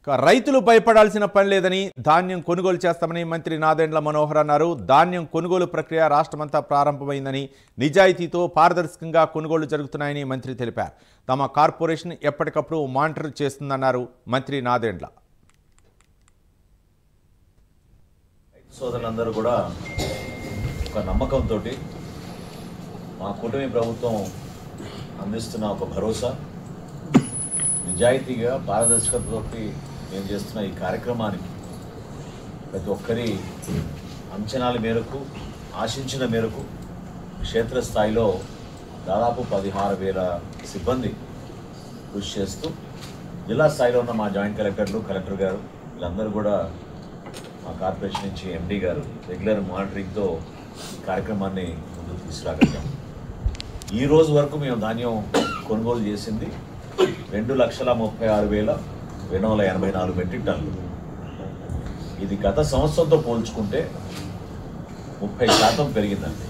రైతులు భయపడాల్సిన పని లేదని ధాన్యం కొనుగోలు చేస్తామని మంత్రి నాదెండ్ల మనోహర్ అన్నారు. ధాన్యం కొనుగోలు ప్రక్రియ రాష్ట్రమంతా ప్రారంభమైందని, నిజాయితీతో పారదర్శకంగా కొనుగోలు జరుగుతున్నాయని మంత్రి తెలిపారు. తమ కార్పొరేషన్ ఎప్పటికప్పుడు మానిటర్ చేస్తుందన్నారు మంత్రి నాదెండ్ల. సోదరులందరూ కూడా ఒక నమ్మకంతో మా కూటమి ప్రభుత్వం అందిస్తున్న ఒక భరోసా, నిజాయితీగా పారదర్శకతతో మేము చేస్తున్న ఈ కార్యక్రమానికి ప్రతి ఒక్కరి అంచనాల మేరకు, ఆశించిన మేరకు క్షేత్రస్థాయిలో దాదాపు 16,000 సిబ్బంది కృషి చేస్తూ, జిల్లా స్థాయిలో ఉన్న మా జాయింట్ కలెక్టర్లు, కలెక్టర్ గారు వీళ్ళందరూ కూడా మా కార్పొరేషన్ నుంచి ఎండీ గారు రెగ్యులర్ మానిటరింగ్తో ఈ కార్యక్రమాన్ని ముందుకు తీసుకురాగలిగాం. ఈ రోజు వరకు మేము ధాన్యం కొనుగోలు చేసింది 2,36,284 మెట్రిక్ టన్నులు. ఇది గత సంవత్సరంతో పోల్చుకుంటే 30% పెరిగిందండి.